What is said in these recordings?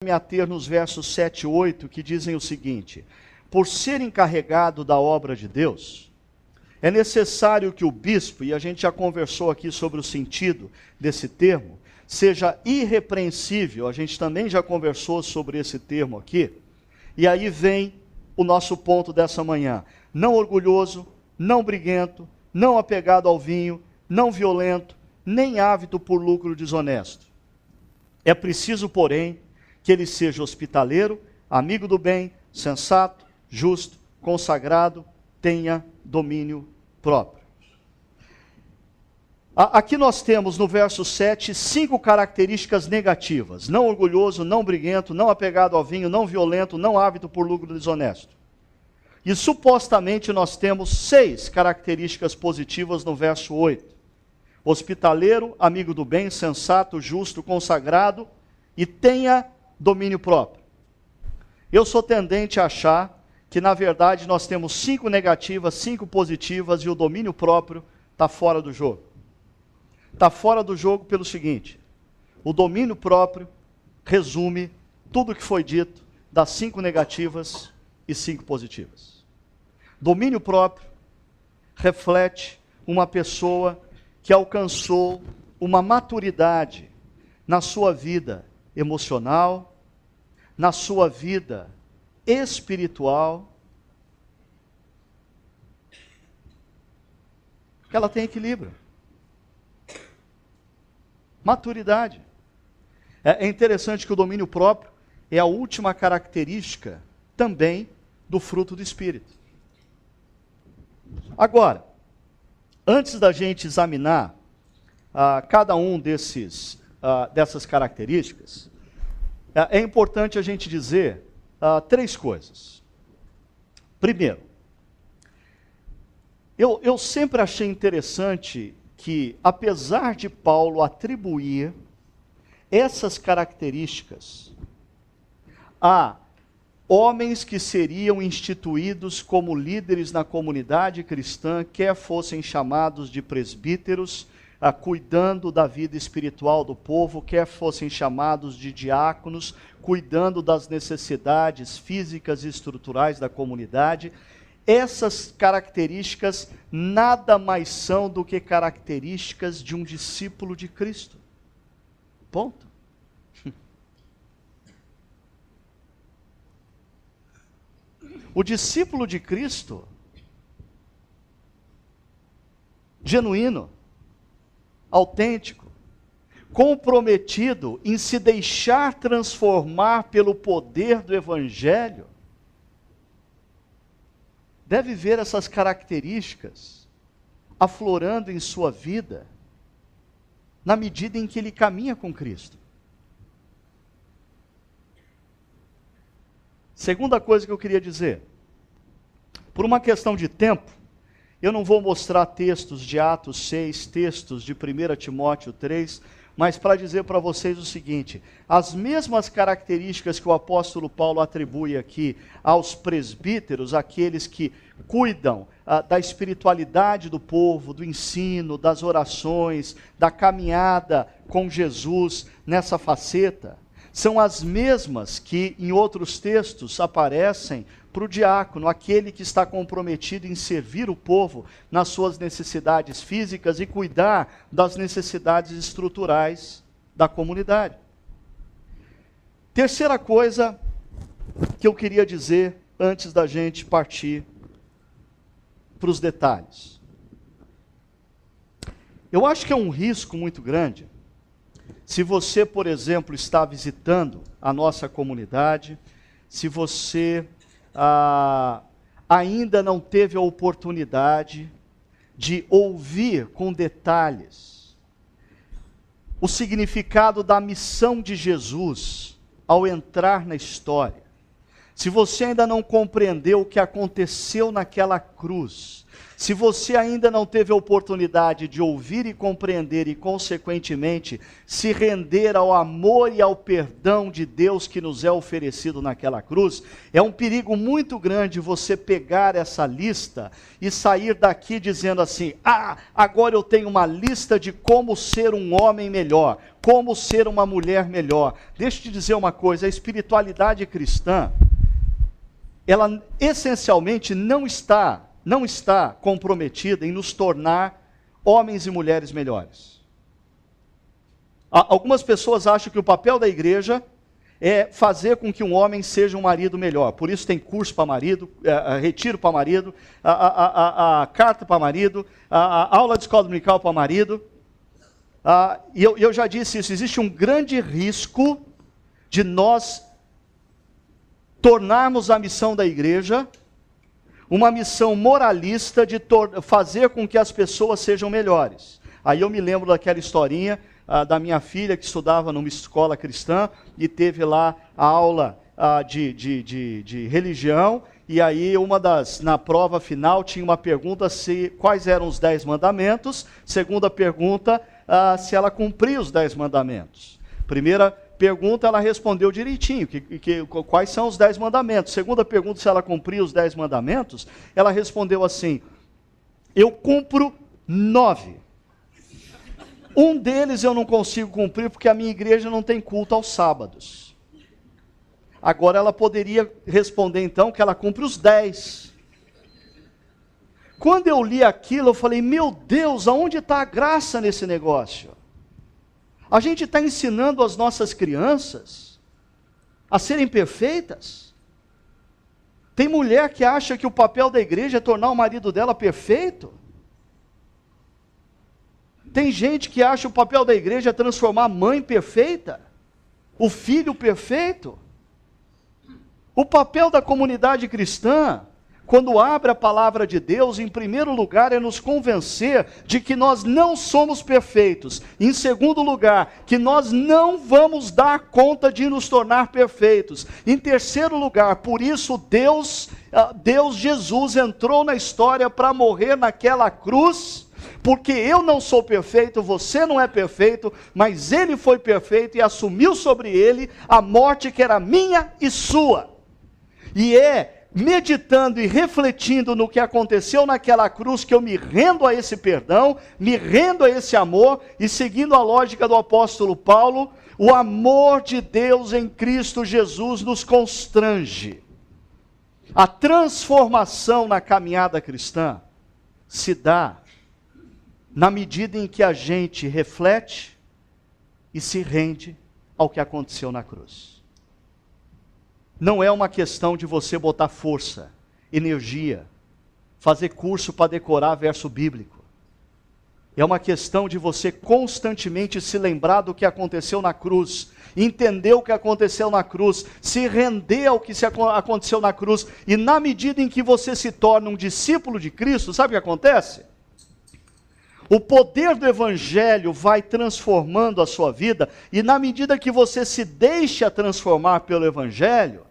me ater nos versos 7 e 8, que dizem o seguinte: por ser encarregado da obra de Deus, é necessário que o bispo, e a gente já conversou aqui sobre o sentido desse termo, seja irrepreensível. A gente também já conversou sobre esse termo aqui. E aí vem o nosso ponto dessa manhã: não orgulhoso, não briguento, não apegado ao vinho, não violento, nem ávido por lucro desonesto. É preciso, porém, que ele seja hospitaleiro, amigo do bem, sensato, justo, consagrado, tenha domínio próprio. Aqui nós temos no verso 7 5 características negativas: não orgulhoso, não briguento, não apegado ao vinho, não violento, não ávido por lucro desonesto. E supostamente nós temos 6 características positivas no verso 8: hospitaleiro, amigo do bem, sensato, justo, consagrado e tenha domínio próprio. Eu sou tendente a achar que, na verdade, nós temos 5 negativas, 5 positivas, e o domínio próprio está fora do jogo. Está fora do jogo pelo seguinte: o domínio próprio resume tudo o que foi dito das 5 negativas e 5 positivas. Domínio próprio reflete uma pessoa que alcançou uma maturidade na sua vida emocional, na sua vida espiritual, que ela tem equilíbrio. Maturidade. É interessante que o domínio próprio é a última característica também do fruto do Espírito. Agora, antes da gente examinar cada um dessas características, é importante a gente dizer 3 coisas. Primeiro, eu sempre achei interessante que, apesar de Paulo atribuir essas características a homens que seriam instituídos como líderes na comunidade cristã, quer fossem chamados de presbíteros, cuidando da vida espiritual do povo, quer fossem chamados de diáconos, cuidando das necessidades físicas e estruturais da comunidade. Essas características nada mais são do que características de um discípulo de Cristo. Ponto. O discípulo de Cristo, genuíno, autêntico, comprometido em se deixar transformar pelo poder do Evangelho, deve ver essas características aflorando em sua vida, na medida em que ele caminha com Cristo. Segunda coisa que eu queria dizer: por uma questão de tempo, eu não vou mostrar textos de Atos 6, textos de 1 Timóteo 3, mas para dizer para vocês o seguinte: as mesmas características que o apóstolo Paulo atribui aqui aos presbíteros, aqueles que cuidam da espiritualidade do povo, do ensino, das orações, da caminhada com Jesus nessa faceta, são as mesmas que em outros textos aparecem para o diácono, aquele que está comprometido em servir o povo nas suas necessidades físicas e cuidar das necessidades estruturais da comunidade. Terceira coisa que eu queria dizer antes da gente partir para os detalhes. Eu acho que é um risco muito grande se você, por exemplo, está visitando a nossa comunidade, se você ainda não teve a oportunidade de ouvir com detalhes o significado da missão de Jesus ao entrar na história. se você ainda não compreendeu o que aconteceu naquela cruz, se você ainda não teve a oportunidade de ouvir e compreender e, consequentemente, se render ao amor e ao perdão de Deus que nos é oferecido naquela cruz, é um perigo muito grande você pegar essa lista e sair daqui dizendo assim: agora eu tenho uma lista de como ser um homem melhor, como ser uma mulher melhor. Deixa eu te dizer uma coisa, a espiritualidade cristã, ela essencialmente não está comprometida em nos tornar homens e mulheres melhores. Algumas pessoas acham que o papel da igreja é fazer com que um homem seja um marido melhor. Por isso tem curso para marido, retiro para marido, a carta para marido, a aula de escola dominical para marido. E eu já disse isso, existe um grande risco de nós tornarmos a missão da igreja uma missão moralista de fazer com que as pessoas sejam melhores. Aí eu me lembro daquela historinha da minha filha que estudava numa escola cristã e teve lá a aula de religião, e aí na prova final tinha uma pergunta quais eram os 10 mandamentos, segunda pergunta se ela cumpria os 10 mandamentos. Primeira pergunta, ela respondeu direitinho, quais são os 10 mandamentos. Segunda pergunta, se ela cumpria os 10 mandamentos, ela respondeu assim: eu cumpro 9. Um deles eu não consigo cumprir porque a minha igreja não tem culto aos sábados. Agora ela poderia responder então que ela cumpre os 10. Quando eu li aquilo, eu falei: meu Deus, aonde está a graça nesse negócio? A gente está ensinando as nossas crianças a serem perfeitas. Tem mulher que acha que o papel da igreja é tornar o marido dela perfeito. Tem gente que acha o papel da igreja é transformar a mãe perfeita, o filho perfeito. O papel da comunidade cristã, quando abre a palavra de Deus, em primeiro lugar, é nos convencer de que nós não somos perfeitos. Em segundo lugar, que nós não vamos dar conta de nos tornar perfeitos. Em terceiro lugar, por isso Deus Jesus entrou na história para morrer naquela cruz, porque eu não sou perfeito, você não é perfeito, mas Ele foi perfeito e assumiu sobre Ele a morte que era minha e sua. E meditando e refletindo no que aconteceu naquela cruz, que eu me rendo a esse perdão, me rendo a esse amor, e seguindo a lógica do apóstolo Paulo, o amor de Deus em Cristo Jesus nos constrange. A transformação na caminhada cristã se dá na medida em que a gente reflete e se rende ao que aconteceu na cruz. Não é uma questão de você botar força, energia, fazer curso para decorar verso bíblico. É uma questão de você constantemente se lembrar do que aconteceu na cruz, entender o que aconteceu na cruz, se render ao que aconteceu na cruz, e na medida em que você se torna um discípulo de Cristo, sabe o que acontece? O poder do Evangelho vai transformando a sua vida, e na medida que você se deixa transformar pelo Evangelho,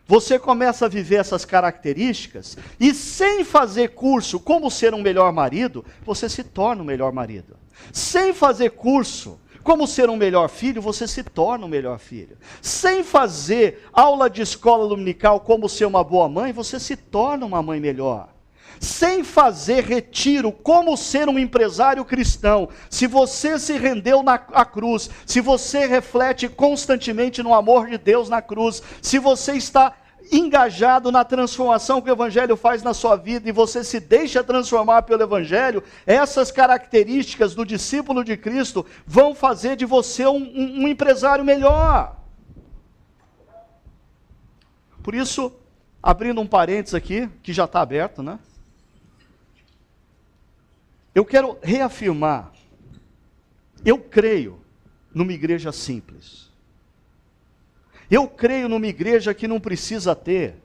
você começa a viver essas características, e sem fazer curso como ser um melhor marido, você se torna um melhor marido. Sem fazer curso como ser um melhor filho, você se torna um melhor filho. Sem fazer aula de escola dominical como ser uma boa mãe, você se torna uma mãe melhor. Sem fazer retiro, como ser um empresário cristão, se você se rendeu à cruz, se você reflete constantemente no amor de Deus na cruz, se você está engajado na transformação que o Evangelho faz na sua vida, e você se deixa transformar pelo Evangelho, essas características do discípulo de Cristo vão fazer de você um empresário melhor. Por isso, abrindo um parênteses aqui, que já está aberto, né? Eu quero reafirmar, eu creio numa igreja simples. Eu creio numa igreja que não precisa ter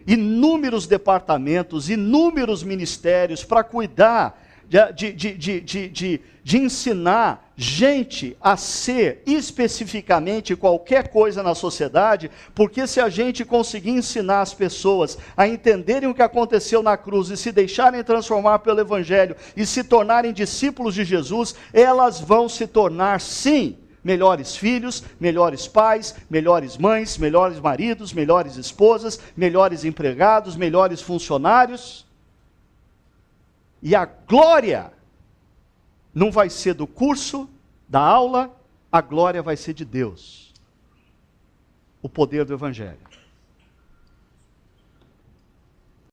inúmeros departamentos, inúmeros ministérios para cuidar de ensinar gente a ser especificamente qualquer coisa na sociedade, porque se a gente conseguir ensinar as pessoas a entenderem o que aconteceu na cruz e se deixarem transformar pelo Evangelho e se tornarem discípulos de Jesus, elas vão se tornar, sim, melhores filhos, melhores pais, melhores mães, melhores maridos, melhores esposas, melhores empregados, melhores funcionários. E a glória não vai ser do curso, da aula, a glória vai ser de Deus. O poder do Evangelho.